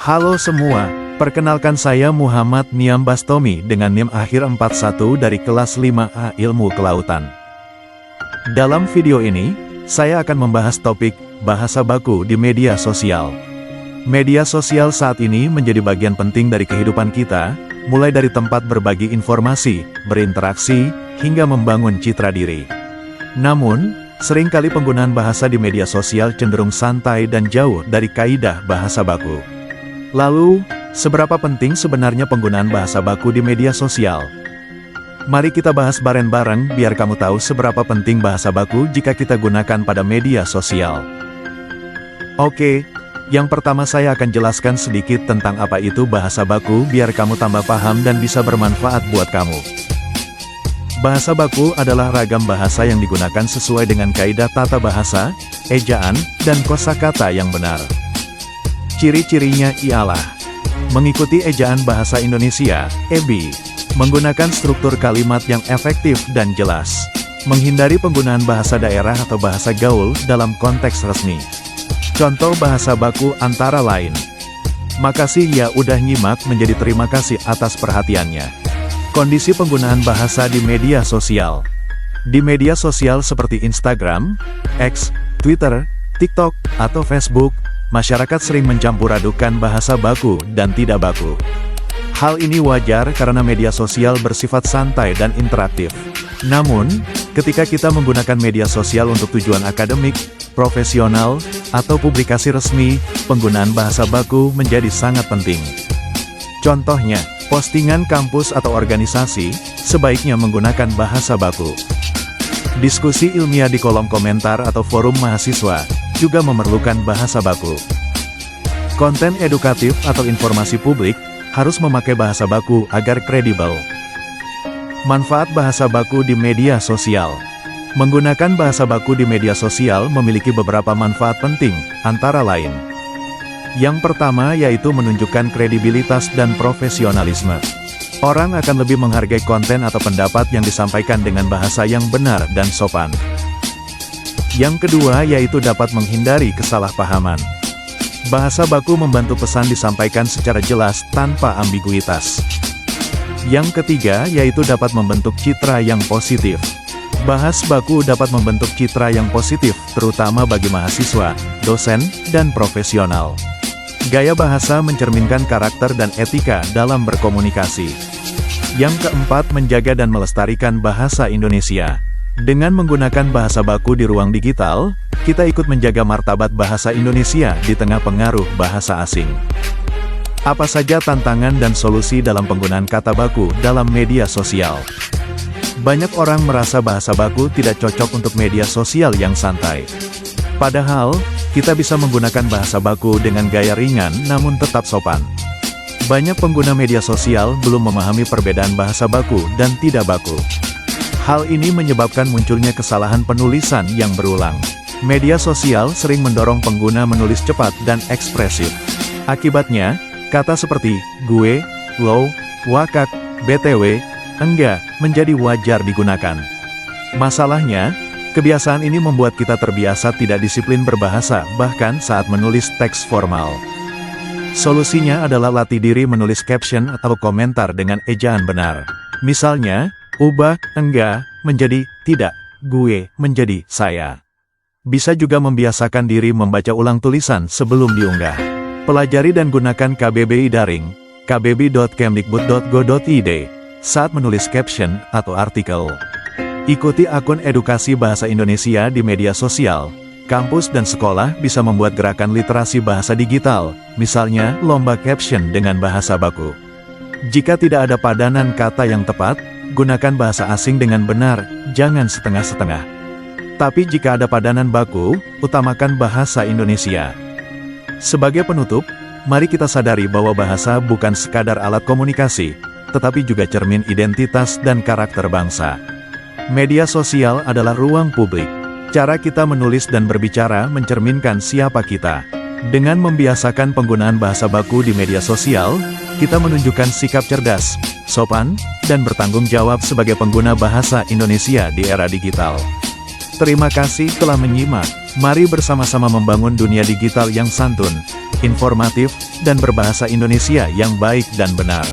Halo semua, perkenalkan saya Muhammad Niam Bastomi dengan NIM akhir 41 dari kelas 5A Ilmu Kelautan. Dalam video ini, saya akan membahas topik bahasa baku di media sosial. Media sosial saat ini menjadi bagian penting dari kehidupan kita, mulai dari tempat berbagi informasi, berinteraksi, hingga membangun citra diri. Namun, seringkali penggunaan bahasa di media sosial cenderung santai dan jauh dari kaidah bahasa baku. Lalu, seberapa penting sebenarnya penggunaan bahasa baku di media sosial? Mari kita bahas bareng-bareng biar kamu tahu seberapa penting bahasa baku jika kita gunakan pada media sosial. Oke, yang pertama saya akan jelaskan sedikit tentang apa itu bahasa baku biar kamu tambah paham dan bisa bermanfaat buat kamu. Bahasa baku adalah ragam bahasa yang digunakan sesuai dengan kaidah tata bahasa, ejaan, dan kosakata yang benar. Ciri-cirinya ialah mengikuti ejaan bahasa Indonesia, EBI, menggunakan struktur kalimat yang efektif dan jelas, menghindari penggunaan bahasa daerah atau bahasa gaul dalam konteks resmi. Contoh bahasa baku antara lain. Makasih ya udah nyimak menjadi terima kasih atas perhatiannya. Kondisi penggunaan bahasa di media sosial. Di media sosial seperti Instagram, X, Twitter, TikTok, atau Facebook, masyarakat sering mencampur adukan bahasa baku dan tidak baku. Hal ini wajar karena media sosial bersifat santai dan interaktif. Namun, ketika kita menggunakan media sosial untuk tujuan akademik, profesional, atau publikasi resmi, penggunaan bahasa baku menjadi sangat penting. Contohnya, postingan kampus atau organisasi, sebaiknya menggunakan bahasa baku. Diskusi ilmiah di kolom komentar atau forum mahasiswa, juga memerlukan bahasa baku. Konten edukatif atau informasi publik, harus memakai bahasa baku agar kredibel. Manfaat bahasa baku di media sosial. Menggunakan bahasa baku di media sosial memiliki beberapa manfaat penting, antara lain. Yang pertama yaitu menunjukkan kredibilitas dan profesionalisme. Orang akan lebih menghargai konten atau pendapat yang disampaikan dengan bahasa yang benar dan sopan. Yang kedua yaitu dapat menghindari kesalahpahaman. Bahasa baku membantu pesan disampaikan secara jelas tanpa ambiguitas. Yang ketiga yaitu dapat membentuk citra yang positif. Bahasa baku dapat membentuk citra yang positif, terutama bagi mahasiswa, dosen, dan profesional. Gaya bahasa mencerminkan karakter dan etika dalam berkomunikasi. Yang keempat, menjaga dan melestarikan bahasa Indonesia. Dengan menggunakan bahasa baku di ruang digital, kita ikut menjaga martabat bahasa Indonesia di tengah pengaruh bahasa asing. Apa saja tantangan dan solusi dalam penggunaan kata baku dalam media sosial? Banyak orang merasa bahasa baku tidak cocok untuk media sosial yang santai. Padahal, kita bisa menggunakan bahasa baku dengan gaya ringan namun tetap sopan. Banyak pengguna media sosial belum memahami perbedaan bahasa baku dan tidak baku. Hal ini menyebabkan munculnya kesalahan penulisan yang berulang. Media sosial sering mendorong pengguna menulis cepat dan ekspresif. Akibatnya, kata seperti gue, lo, wakak, btw, enggak, menjadi wajar digunakan. Masalahnya, kebiasaan ini membuat kita terbiasa tidak disiplin berbahasa, bahkan saat menulis teks formal. Solusinya adalah latih diri menulis caption atau komentar dengan ejaan benar. Misalnya, ubah enggak menjadi tidak, gue menjadi saya. Bisa juga membiasakan diri membaca ulang tulisan sebelum diunggah. Pelajari dan gunakan KBBI Daring, kbb.kemdikbud.go.id, saat menulis caption atau artikel. Ikuti akun edukasi bahasa Indonesia di media sosial. Kampus dan sekolah bisa membuat gerakan literasi bahasa digital, misalnya lomba caption dengan bahasa baku. Jika tidak ada padanan kata yang tepat, gunakan bahasa asing dengan benar, jangan setengah-setengah. Tapi jika ada padanan baku, utamakan bahasa Indonesia. Sebagai penutup, mari kita sadari bahwa bahasa bukan sekadar alat komunikasi, tetapi juga cermin identitas dan karakter bangsa. Media sosial adalah ruang publik. Cara kita menulis dan berbicara mencerminkan siapa kita. Dengan membiasakan penggunaan bahasa baku di media sosial, kita menunjukkan sikap cerdas, sopan, dan bertanggung jawab sebagai pengguna bahasa Indonesia di era digital. Terima kasih telah menyimak. Mari bersama-sama membangun dunia digital yang santun, informatif, dan berbahasa Indonesia yang baik dan benar.